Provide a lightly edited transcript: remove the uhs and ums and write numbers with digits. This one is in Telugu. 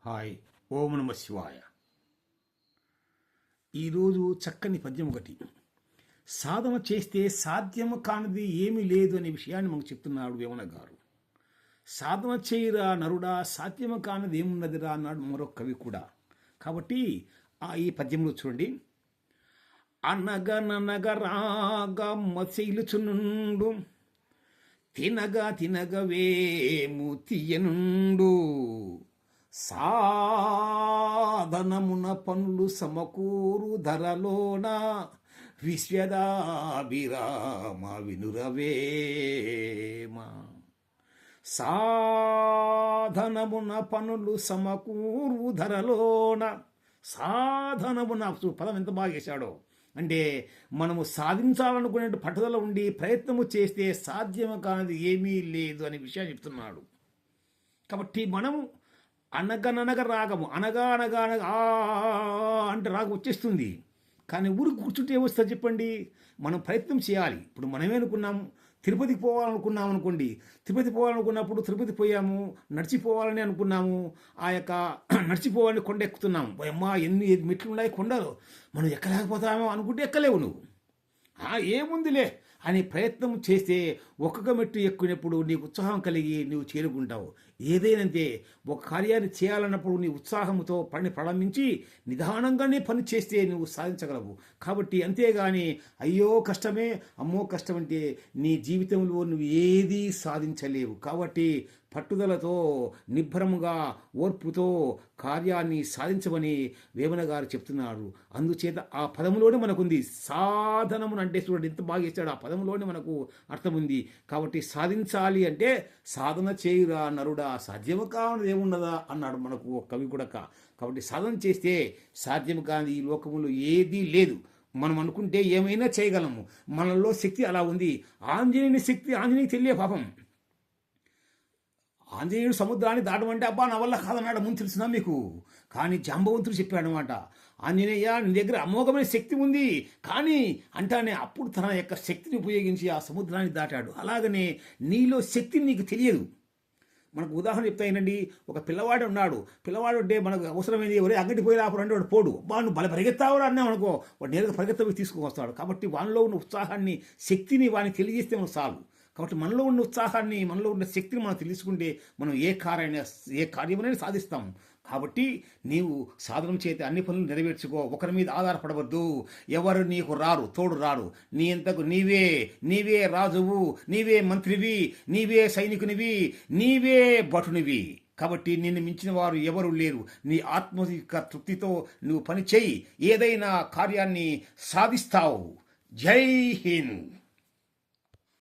హాయ్. ఓం నమ శివాయ. ఈరోజు చక్కని పద్యం ఒకటి. సాధన చేస్తే సాధ్యము కానిది ఏమీ లేదు అనే విషయాన్ని మనకు చెప్తున్నాడు వేమన గారు. సాధన చేయరా నరుడా, సాధ్యము కానిది ఏమున్నదిరా అన్నాడు మరొక కవి కూడా. కాబట్టి ఈ పద్యంలో చూడండి. అనగననగరాగా మసైలుచునుండు, తినగా తినగవేము తీయనుండు, సాధనమున పనులు సమకూరు ధరలోన, విశ్వదాభిరామ వినురవేమ. సాధనమున పనులు సమకూరు ధరలోన. సాధనమున పదం ఎంత బాగా వేశాడో. అంటే మనము సాధించాలనుకునే పట్టుదల ఉండి ప్రయత్నము చేస్తే సాధ్యము కానిది ఏమీ లేదు అనే విషయాన్ని చెప్తున్నాడు. కాబట్టి మనము అనగననగ రాగము, అనగా అనగా అనగా అంటే రాగం వచ్చేస్తుంది. కానీ ఊరికి కూర్చుంటే ఏమొస్తుంది చెప్పండి? మనం ప్రయత్నం చేయాలి. ఇప్పుడు మనమే అనుకున్నాము తిరుపతికి పోవాలనుకున్నాం అనుకోండి. తిరుపతి పోవాలనుకున్నప్పుడు తిరుపతి పోయాము, నడిచిపోవాలని అనుకున్నాము. ఆ యొక్క నడిచిపోవాలని కొండ ఎక్కుతున్నాము. అమ్మా ఎన్ని మెట్లు ఉన్నాయి కొండలు, మనం ఎక్కలేకపోతామో అనుకుంటే ఎక్కలేవు నువ్వు. ఏముందిలే అని ప్రయత్నం చేస్తే ఒక్కొక్క మెట్టు ఎక్కునప్పుడు నీకు ఉత్సాహం కలిగి నీవు చేరుకుంటావు. ఏదైనంతే ఒక కార్యాన్ని చేయాలన్నప్పుడు నీ ఉత్సాహంతో పని ప్రారంభించి నిదానంగానే పని చేస్తే నువ్వు సాధించగలవు. కాబట్టి అంతేగాని అయ్యో కష్టమే, అమ్మో కష్టం అంటే నీ జీవితంలో నువ్వు ఏదీ సాధించలేవు. కాబట్టి పట్టుదలతో, నిబ్బరముగా, ఓర్పుతో కార్యాన్ని సాధించమని వేమన గారు చెప్తున్నారు. అందుచేత ఆ పదములోనే మనకుంది. సాధనమును అంటే చూడండి ఎంత బాగా ఇచ్చాడు. ఆ పదములోనే మనకు అర్థం ఉంది. కాబట్టి సాధించాలి అంటే సాధన చేయురా నరుడా, సాధ్యము కానిది ఏమున్నదా అన్నాడు మనకు కవి కూడా. కాబట్టి సాధన చేస్తే సాధ్యము కానిది ఈ లోకములో ఏదీ లేదు. మనం అనుకుంటే ఏమైనా చేయగలము. మనలో శక్తి అలా ఉంది. ఆంజనేయుని శక్తి ఆంజనేయునికి తెలియ పాపం. ఆంజనేయుడు సముద్రాన్ని దాటమంటే అబ్బా నా వల్ల కాదన్నాడు, ముందు తెలిసినా మీకు. కానీ జాంబవంతుడు చెప్పాడనమాట, ఆంజనేయ నీ దగ్గర అమోఘమైన శక్తి ఉంది కానీ అంటానే అప్పుడు తన యొక్క శక్తిని ఉపయోగించి ఆ సముద్రాన్ని దాటాడు. అలాగనే నీలో శక్తిని నీకు తెలియదు. మనకు ఉదాహరణ చెప్తాయినండి. ఒక పిల్లవాడు ఉన్నాడు. పిల్లవాడు అంటే మనకు అవసరమైంది ఎవరే అంగటి పోయి రాపరంటే వాడు పోడు. వాడు బల పరిగెత్తావరా అన్నాం అనుకో, వాడు నేరుగా పరిగెత్తపోయి తీసుకువస్తాడు. కాబట్టి వానిలో ఉన్న ఉత్సాహాన్ని, శక్తిని వానికి తెలియజేస్తే మనకు చాలు. కాబట్టి మనలో ఉన్న ఉత్సాహాన్ని, మనలో ఉన్న శక్తిని మనం తెలుసుకుంటే మనం ఏ కార్యమైనా సాధిస్తాం. కాబట్టి నీవు సాధన చేతి అన్ని పనులు నెరవేర్చుకో. ఒకరి మీద ఆధారపడవద్దు. ఎవరు నీకు రారు, తోడు రారు. నీ ఇంతకు నీవే రాజువు, నీవే మంత్రివి, నీవే సైనికునివి, నీవే భటునివి. కాబట్టి నిన్ను మించిన వారు ఎవరు లేరు. నీ ఆత్మిక తృప్తితో నువ్వు పని చేయి, ఏదైనా కార్యాన్ని సాధిస్తావు. జై హింద్.